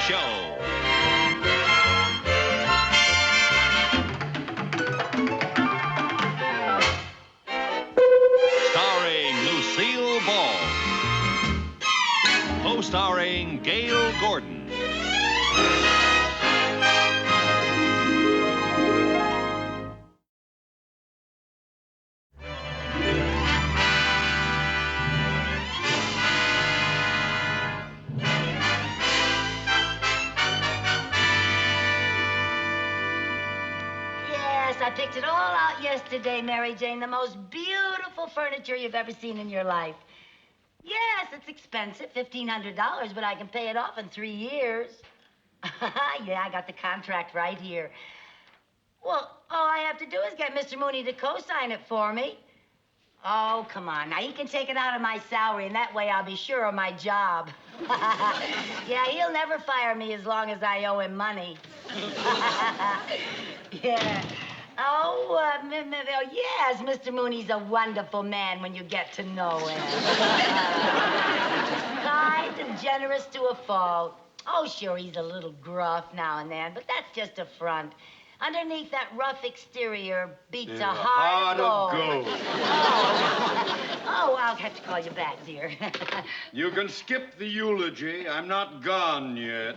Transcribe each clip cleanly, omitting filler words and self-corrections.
Show. Starring Lucille Ball. Co-starring Gail Gordon. Yes, I picked it all out yesterday, Mary Jane. The most beautiful furniture you've ever seen in your life. Yes, it's expensive, $1,500, but I can pay it off in 3 years. Yeah, I got the contract right here. Well, all I have to do is get Mr. Mooney to co-sign it for me. Oh, come on. Now, he can take it out of my salary, and that way I'll be sure of my job. Yeah, he'll never fire me as long as I owe him money. Yeah. Oh, yes, Mr. Mooney's a wonderful man when you get to know him. Kind and generous to a fault. Oh, sure, he's a little gruff now and then, but that's just a front. Underneath that rough exterior beats a heart of gold. Oh, I'll have to call you back, dear. You can skip the eulogy. I'm not gone yet.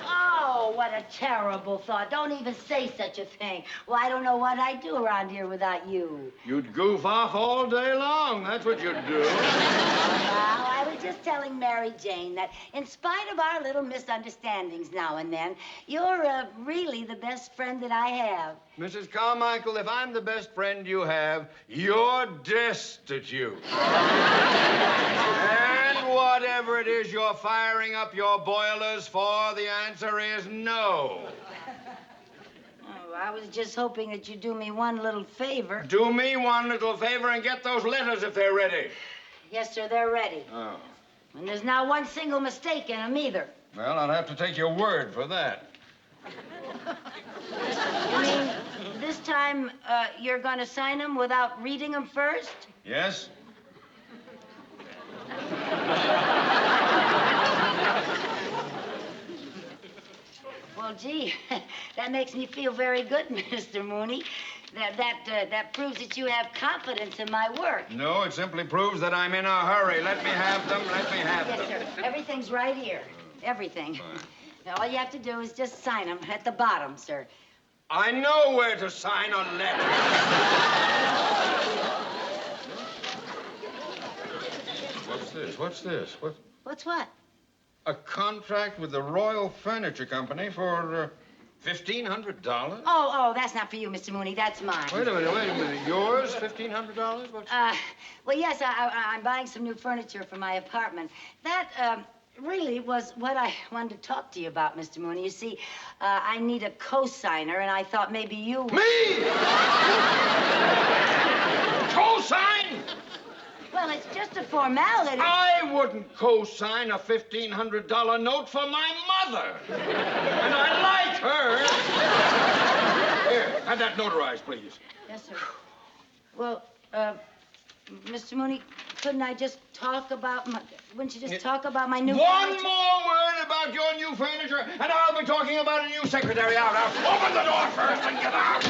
Oh, what a terrible thought. Don't even say such a thing. Well, I don't know what I'd do around here without you. You'd goof off all day long. That's what you'd do. Well, I was just telling Mary Jane that in spite of our little misunderstandings now and then, you're really the best friend that I have. Mrs. Carmichael, if I'm the best friend you have, you're destitute. And whatever it is you're firing up your boilers for, the answer is no. Oh, I was just hoping that you'd do me one little favor. Do me one little favor and get those letters if they're ready. Yes, sir, they're ready. Oh. And there's not one single mistake in them either. Well, I'll have to take your word for that. You mean this time you're going to sign them without reading them first? Yes? Well, gee, that makes me feel very good, Mr. Mooney. That proves that you have confidence in my work. No, it simply proves that I'm in a hurry. Let me have them. Let me have them. Yes, sir. Everything's right here. Everything. Now, all you have to do is just sign them at the bottom, sir. I know where to sign a letter. What's this? What's this? What's what? A contract with the Royal Furniture Company for $1,500? Oh, that's not for you, Mr. Mooney. That's mine. Wait a minute. Yours, $1,500? What's... Well, yes, I'm buying some new furniture for my apartment. That, really was what I wanted to talk to you about, Mr. Mooney. You see, I need a co-signer, and I thought maybe you... Me? Co-sign? Well, it's just a formality. I wouldn't co-sign a $1,500 note for my mother. And I like her. Here, have that notarized, please. Yes, sir. Well, Mr. Mooney, couldn't I just talk about my... Wouldn't you just talk about my new... One furniture? more word about your new furniture, and I'll be talking about a new secretary. Out. Open the door first and get out.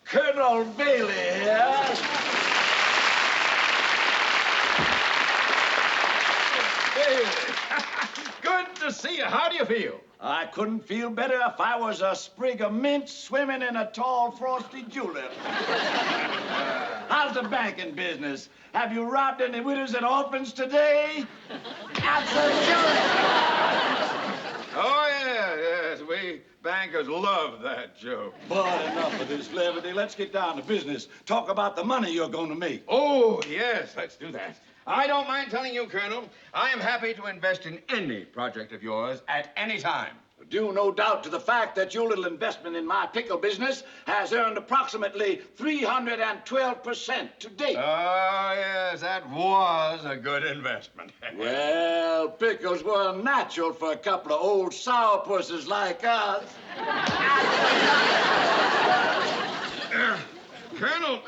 Colonel Bailey here. Hey, good to see you. How do you feel? I couldn't feel better if I was a sprig of mint swimming in a tall, frosty julep. How's the banking business? Have you robbed any widows and orphans today? Absolutely. Oh, yes. We bankers love that joke. But enough of this levity. Let's get down to business. Talk about the money you're going to make. Oh, yes, let's do that. I don't mind telling you, Colonel, I am happy to invest in any project of yours at any time. Due no doubt to the fact that your little investment in my pickle business has earned approximately 312% to date. Oh, yes, that was a good investment. Well, pickles were natural for a couple of old sourpusses like us. Colonel,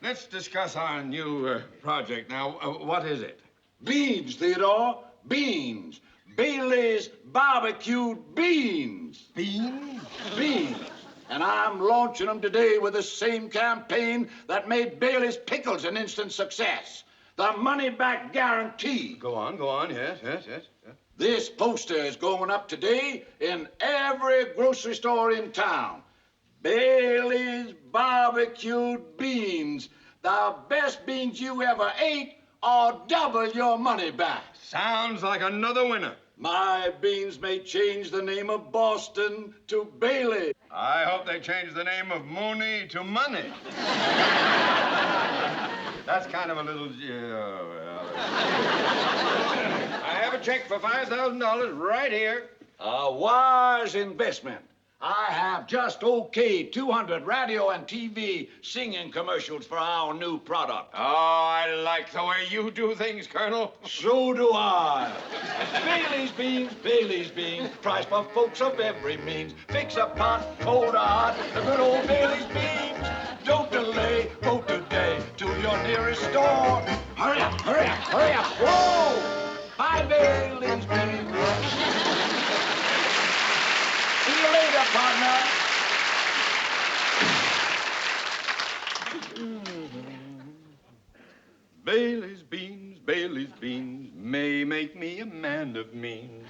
let's discuss our new project now. What is it? Beans, Theodore. Beans. Bailey's barbecued beans. Beans? Beans. And I'm launching them today with the same campaign that made Bailey's pickles an instant success. The money-back guarantee. Go on. Yes. This poster is going up today in every grocery store in town. Bailey's barbecued beans. The best beans you ever ate, or double your money back. Sounds like another winner. My beans may change the name of Boston to Bailey. I hope they change the name of Mooney to Money. That's kind of a little... I have a check for $5,000 right here. A wise investment. I have just okayed 200 radio and TV singing commercials for our new product. Oh, I like the way you do things, Colonel. So do I. Bailey's beans, price for folks of every means. Fix up hot, cold or hot, the good old Bailey's beans. Don't delay, go today to your nearest store. Hurry up. Whoa! Buy Bailey's beans. See you later, partner. Bailey's beans may make me a man of means.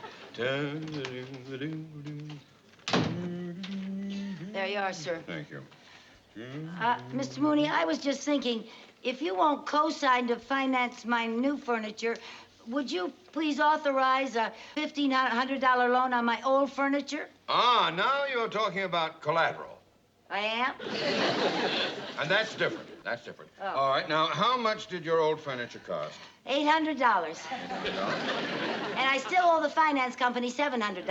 There you are, sir. Thank you. Mr. Mooney, I was just thinking, if you won't co-sign to finance my new furniture, would you please authorize a $1,500 loan on my old furniture? Ah, now you're talking about collateral. I am? And that's different. Oh. All right, now, how much did your old furniture cost? $800. And I still owe the finance company $700.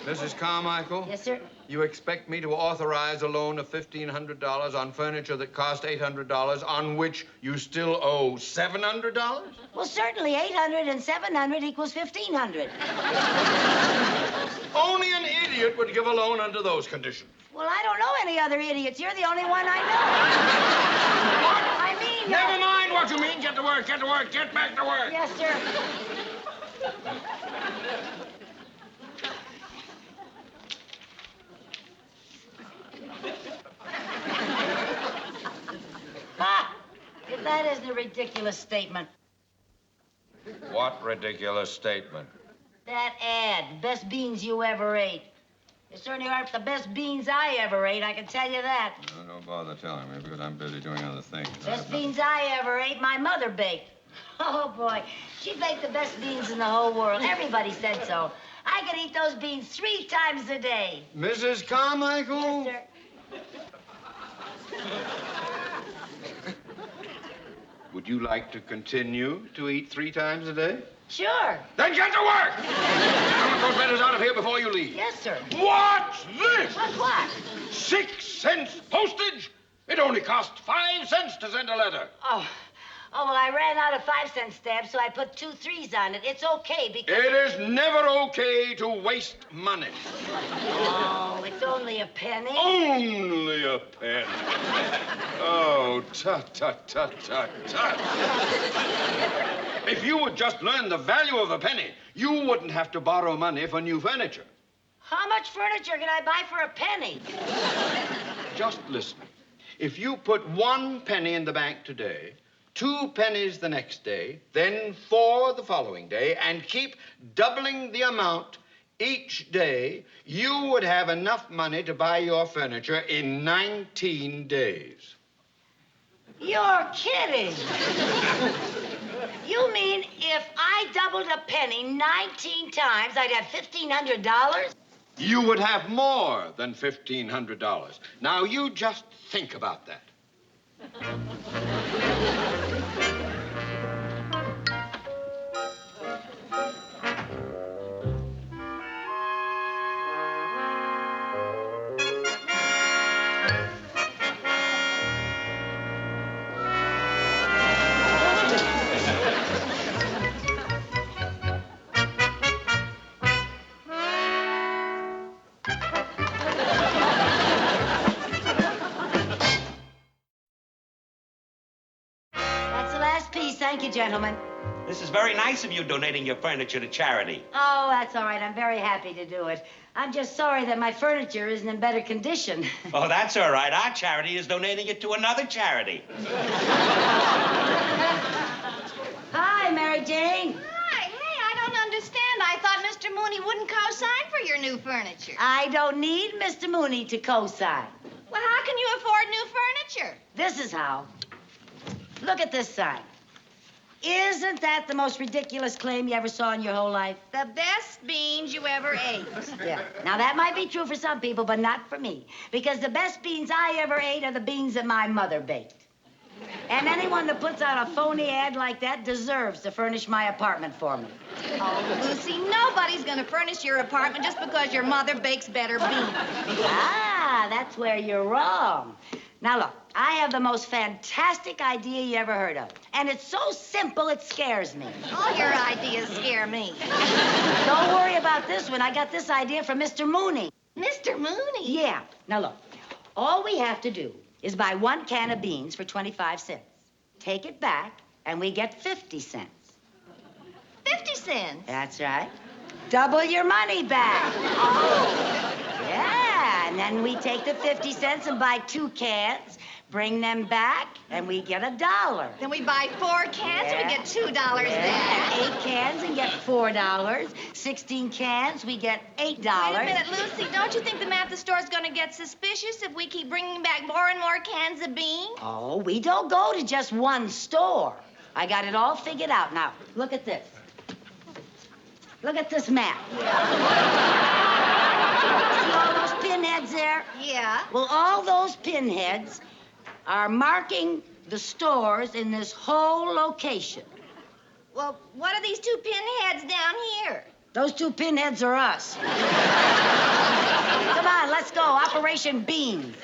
Mrs. Carmichael? Yes, sir? You expect me to authorize a loan of $1,500 on furniture that cost $800, on which you still owe $700? Well, certainly 800 and 700 equals 1,500. Only an idiot would give a loan under those conditions. Well, I don't know any other idiots. You're the only one I know. What? I mean... Never mind what you mean. Get to work. Get back to work. Yes, sir. Ha! If that isn't a ridiculous statement. What ridiculous statement? That ad, best beans you ever ate. They certainly aren't the best beans I ever ate, I can tell you that. No, don't bother telling me, because I'm busy doing other things. Best beans I ever ate, my mother baked. Oh, boy. She baked the best beans in the whole world. Everybody said so. I could eat those beans 3 times a day. Mrs. Carmichael? Yes, sir. Would you like to continue to eat 3 times a day? Sure. Then get to work! I want those letters out of here before you leave. Yes, sir. What's this? What? 6 cents postage? It only cost 5 cents to send a letter. Oh, well, I ran out of 5-cent stamps, so I put 2 3s on it. It's okay because... It is never okay to waste money. Oh, it's only a penny. Only a penny. Oh, tut. If you would just learn the value of a penny, you wouldn't have to borrow money for new furniture. How much furniture can I buy for a penny? Just listen. If you put 1 penny in the bank today, 2 pennies the next day, then 4 the following day, and keep doubling the amount each day, you would have enough money to buy your furniture in 19 days. You're kidding. You mean if I doubled a penny 19 times, I'd have $1,500? You would have more than $1,500. Now, you just think about that. the last piece. Thank you, gentlemen. This is very nice of you donating your furniture to charity. Oh, that's all right. I'm very happy to do it. I'm just sorry that my furniture isn't in better condition. Oh, that's all right. Our charity is donating it to another charity. Hi, Mary Jane. Hi, hey, I don't understand. I thought Mr. Mooney wouldn't co-sign for your new furniture. I don't need Mr. Mooney to co-sign. Well, how can you afford new furniture? This is how. Look at this sign. Isn't that the most ridiculous claim you ever saw in your whole life? The best beans you ever ate. Yeah. Now, that might be true for some people, but not for me. Because the best beans I ever ate are the beans that my mother baked. And anyone that puts out a phony ad like that deserves to furnish my apartment for me. Oh, Lucy, nobody's gonna furnish your apartment just because your mother bakes better beans. Ah, that's where you're wrong. Now, look, I have the most fantastic idea you ever heard of. And it's so simple, it scares me. All your ideas scare me. Don't worry about this one. I got this idea from Mr. Mooney. Mr. Mooney? Yeah. Now, look, all we have to do is buy 1 can of beans for 25 cents. Take it back, and we get 50 cents. 50 cents? That's right. Double your money back. Oh. Yeah, and then we take the 50 cents and buy 2 cans, bring them back, and we get $1. Then we buy 4 cans and we get $2 back. 8 cans and get $4. 16 cans, we get $8. Wait a minute, Lucy. Don't you think the man at the store's gonna get suspicious if we keep bringing back more and more cans of beans? Oh, we don't go to just one store. I got it all figured out. Now, look at this. Look at this map. See all those pinheads there? Yeah. Well, all those pinheads are marking the stores in this whole location. Well, what are these 2 pinheads down here? Those 2 pinheads are us. Come on, let's go. Operation Beans.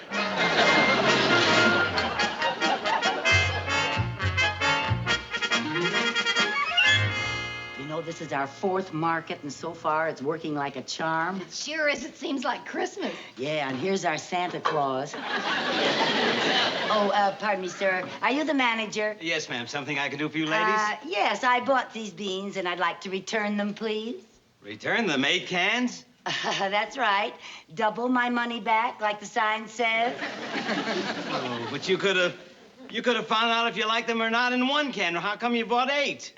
You know, this is our 4th market, and so far it's working like a charm. It sure is. It seems like Christmas. Yeah, and here's our Santa Claus. Pardon me, sir. Are you the manager? Yes, ma'am. Something I can do for you ladies? Yes, I bought these beans, and I'd like to return them, please. Return them 8 cans? That's right. Double my money back, like the sign says. Oh, but you could have found out if you liked them or not in 1 can. How come you bought 8?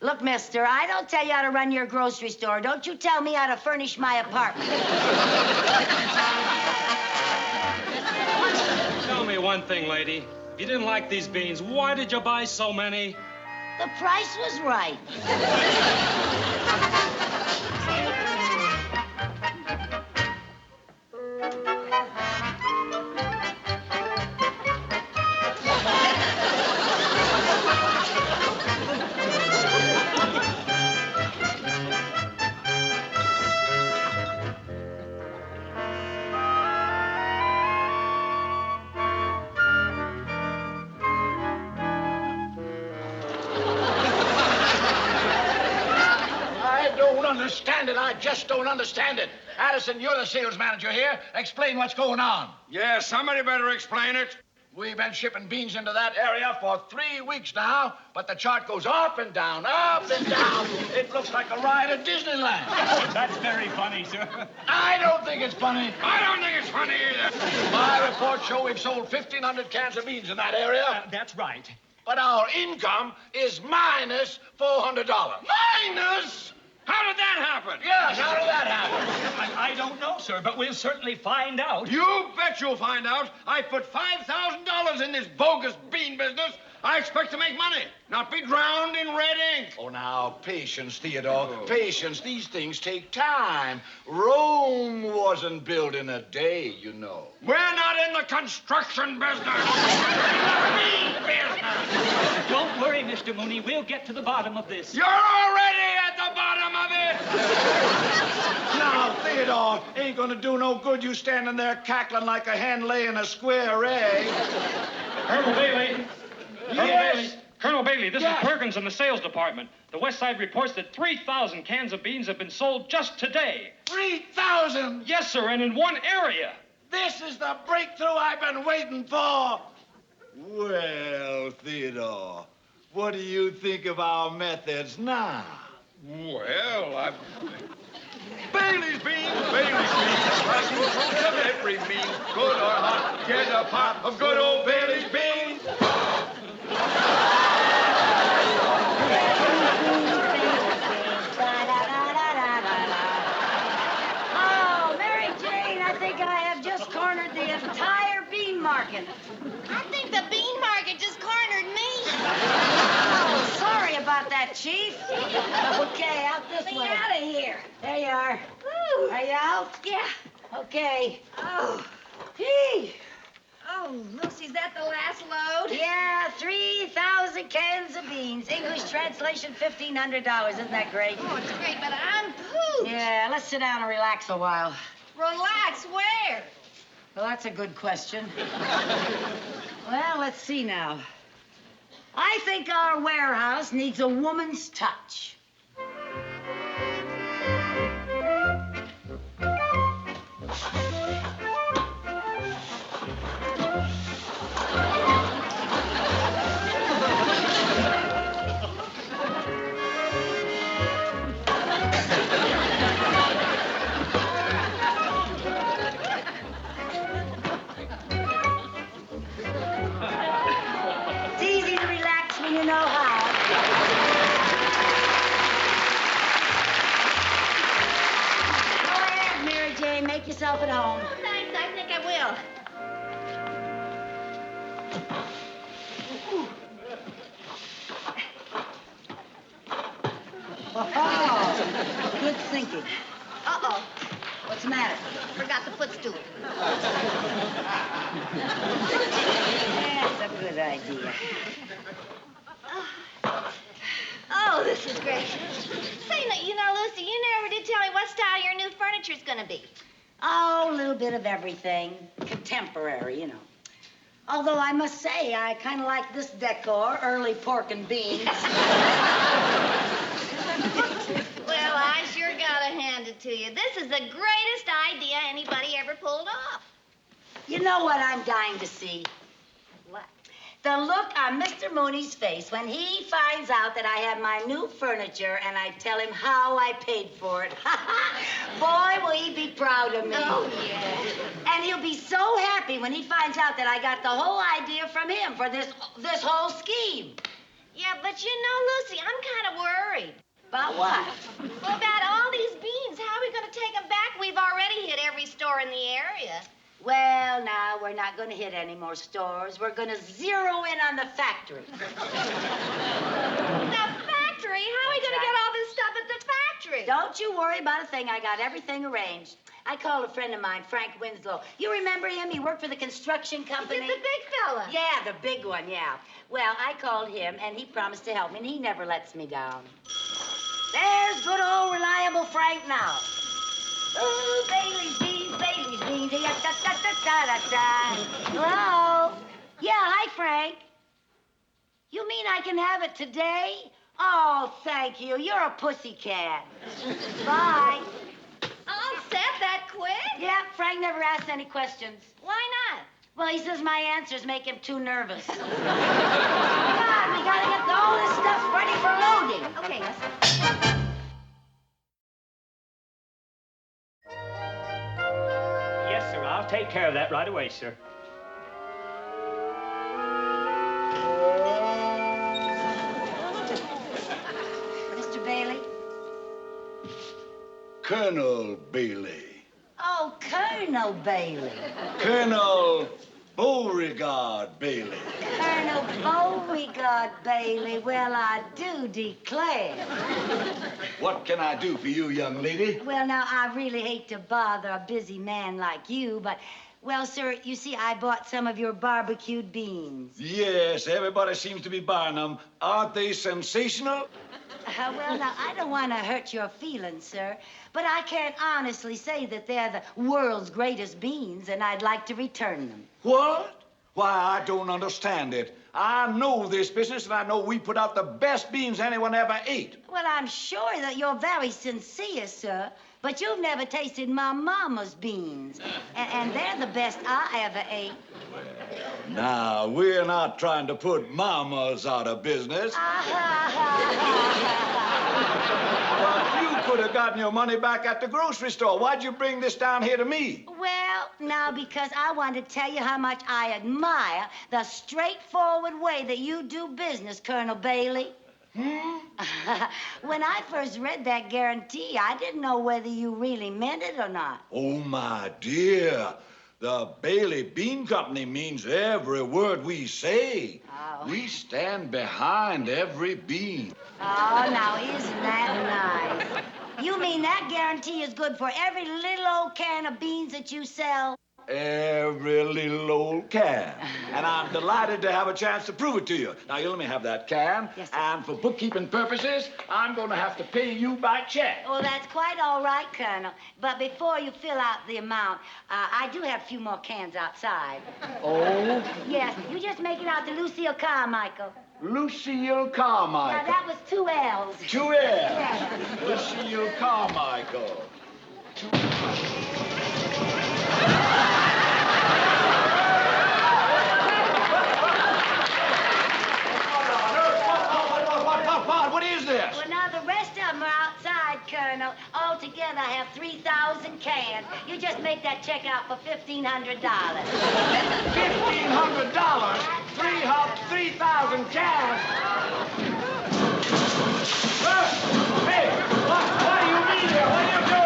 Look, mister, I don't tell you how to run your grocery store. Don't you tell me how to furnish my apartment. Tell me one thing, lady. If you didn't like these beans, why did you buy so many? The price was right. Understand it. I just don't understand it. Addison, you're the sales manager here. Explain what's going on. Yeah, somebody better explain it. We've been shipping beans into that area for 3 weeks now, but the chart goes up and down, up and down. It looks like a ride at Disneyland. That's very funny, sir. I don't think it's funny. I don't think it's funny either. My reports show we've sold 1,500 cans of beans in that area. That's right. But our income is minus $400. Minus? How did that happen? Yes, how did that happen? I don't know, sir, but we'll certainly find out. You bet you'll find out. I put $5,000 in this bogus bean business. I expect to make money, not be drowned in red ink. Oh, now, patience, Theodore. Patience. These things take time. Rome wasn't built in a day, you know. We're not in the construction business. Bean business. Don't worry, Mr. Mooney. We'll get to the bottom of this. You're already at the bottom of it. Now, Theodore, ain't gonna do no good you standing there cackling like a hen laying a square egg. Colonel Bailey. Yes. Colonel Bailey, this Yes. is Perkins in the sales department. The West Side reports that 3,000 cans of beans have been sold just today. 3,000? Yes, sir, and in one area. This is the breakthrough I've been waiting for. Well, Theodore, What do you think of our methods now? Well, Bailey's beans, Bailey's beans. Rising fruit of every means, good or hot, get a pot of good old Bailey's beans. Oh, Mary Jane, I think I have just cornered the entire bean market. I think the bean market just cornered me. Oh, sorry about that, Chief. Okay, out this Let me way. out of here. There you are. Woo. Are you out? Yeah. Okay. Oh. Gee. Oh, Lucy, is that the last load? Yeah, 3,000 cans of beans. English translation, $1,500. Isn't that great? Oh, it's great, but I'm pooped. Yeah, let's sit down and relax a while. Relax, where? Well, that's a good question. Well, let's see now. I think our warehouse needs a woman's touch. It's easy to relax when you know how. Go ahead, Mary Jane. Make yourself at home. Oh, thanks. I think I will. Oh, good thinking. Uh-oh. What's the matter? Forgot the footstool. That's a good idea. Oh, this is great. Say, you know, Lucy, you never did tell me what style your new furniture's gonna be. Oh, a little bit of everything. Contemporary, you know. Although I must say, I kind of like this decor, early pork and beans. Well, I sure gotta hand it to you. This is the greatest idea anybody ever pulled off. You know what I'm dying to see? What? The look on Mr. Mooney's face when he finds out that I have my new furniture and I tell him how I paid for it. Boy, will he be proud of me. Oh, yeah. And he'll be so happy when he finds out that I got the whole idea from him for this whole scheme. Yeah, but you know, Lucy, I'm kind of worried. About what? Well, about all these beans. How are we going to take them back? We've already hit every store in the area. Well, now, we're not going to hit any more stores. We're going to zero in on the factory. The factory? How are we going to get all this stuff at the factory? Don't you worry about a thing. I got everything arranged. I called a friend of mine, Frank Winslow. You remember him? He worked for the construction company. He's the big fella. Yeah, the big one, yeah. Well, I called him, and he promised to help me, and he never lets me down. There's good old reliable Frank now. Ooh, Bailey's beans, Bailey's beans. Da-da-da-da-da-da. Hello? Yeah, hi, Frank. You mean I can have it today? Oh, thank you. You're a pussycat. Bye. All set that quick? Yeah, Frank never asks any questions. Why not? Well, he says my answers make him too nervous. Come on, we gotta get all this stuff ready for loading. Okay, yes. Yes, sir. I'll take care of that right away, sir. Mr. Bailey? Colonel Bailey. Oh, Colonel Bailey. Colonel Beauregard Bailey. Colonel Beauregard Bailey. Well, I do declare. What can I do for you, young lady? Well, now, I really hate to bother a busy man like you, but, well, sir, you see, I bought some of your barbecued beans. Yes, everybody seems to be buying them. Aren't they sensational? Well, now, I don't want to hurt your feelings, sir, but I can't honestly say that they're the world's greatest beans, and I'd like to return them. What? Why, I don't understand it. I know this business, and I know we put out the best beans anyone ever ate. Well, I'm sure that you're very sincere, sir, but you've never tasted my mama's beans, and they're the best I ever ate. Now, we're not trying to put mamas out of business. But you could have gotten your money back at the grocery store. Why'd you bring this down here to me? Well, now, because I wanted to tell you how much I admire the straightforward way that you do business, Colonel Bailey. When I first read that guarantee, I didn't know whether you really meant it or not. Oh, my dear. The Bailey Bean Company means every word we say. Oh. We stand behind every bean. Oh, now, isn't that nice? You mean that guarantee is good for every little old can of beans that you sell? Every little old can. And I'm delighted to have a chance to prove it to you. Now, you let me have that can. Yes, sir. And for bookkeeping purposes, I'm going to have to pay you by check. Oh, that's quite all right, Colonel. But before you fill out the amount, I do have a few more cans outside. Oh? Yes, you just make it out to Lucille Carmichael. Lucille Carmichael. Now, that was 2 L's. 2 L's. Yes. Lucille Carmichael. What is this? Well, now, the rest of them are outside, Colonel. Altogether, I have 3,000 cans. You just make that check out for $1,500. $1,500? 3,000 cans? Hey, what do you mean here? What are you doing?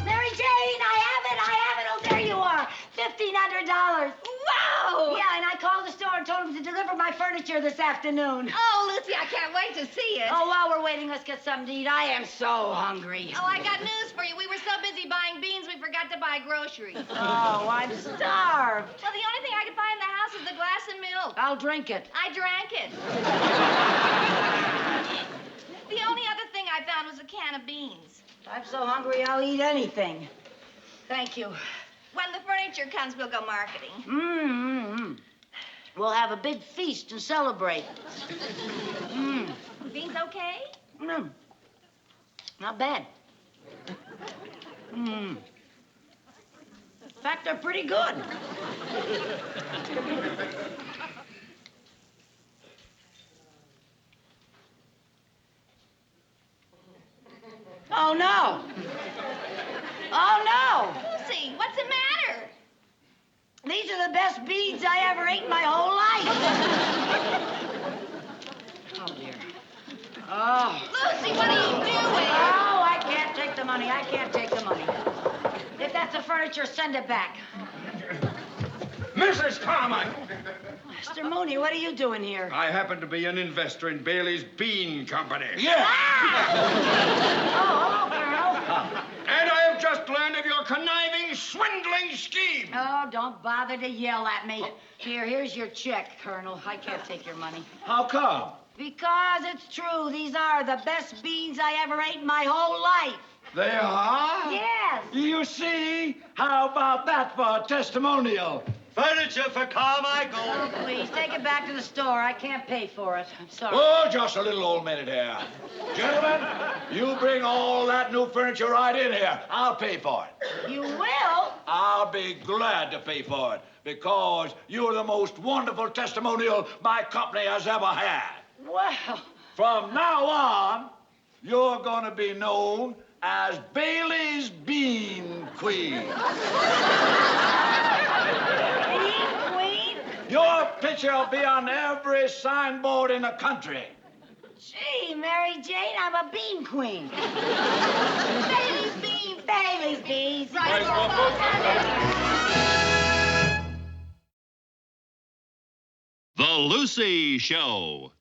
Mary Jane, I have it. Oh, there you are. $1,500. Wow! Yeah, and I called the store and told them to deliver my furniture this afternoon. Oh, Lucy, I can't wait to see it. Oh, while we're waiting, let's get something to eat. I am so hungry. Oh, I got news for you. We were so busy buying beans, we forgot to buy groceries. Oh, I'm starved. Well, the only thing I could find in the house is the glass of milk. I'll drink it. I drank it. The only other thing I found was a can of beans. I'm so hungry, I'll eat anything. Thank you. When the furniture comes, we'll go marketing. Mm-hmm. We'll have a big feast and celebrate. Beans okay? Not bad. In fact, they're pretty good. Oh, no. Oh, no. Lucy, what's the matter? These are the best beans I ever ate in my whole life. Oh, dear. Oh. Lucy, what are you doing? Oh, I can't take the money. I can't take the money. If that's the furniture, send it back. Mrs. Carmichael! Mr. Mooney, what are you doing here? I happen to be an investor in Bailey's Bean Company. Yeah. Oh, hello, Colonel. And I have just learned of your conniving, swindling scheme. Oh, don't bother to yell at me. Here's your check, Colonel. I can't take your money. How come? Because it's true. These are the best beans I ever ate in my whole life. They are? Yes. You see? How about that for a testimonial? Furniture for Carmichael. Oh, please, take it back to the store. I can't pay for it. I'm sorry. Oh, just a little old minute here. Gentlemen, you bring all that new furniture right in here. I'll pay for it. You will? I'll be glad to pay for it because you're the most wonderful testimonial my company has ever had. Well. From now on, you're going to be known as Bailey's Bean Queen. Bean Queen? Your picture will be on every signboard in the country. Gee, Mary Jane, I'm a bean queen. Bailey's beans. Bailey's beans. Right. The Lucy Show.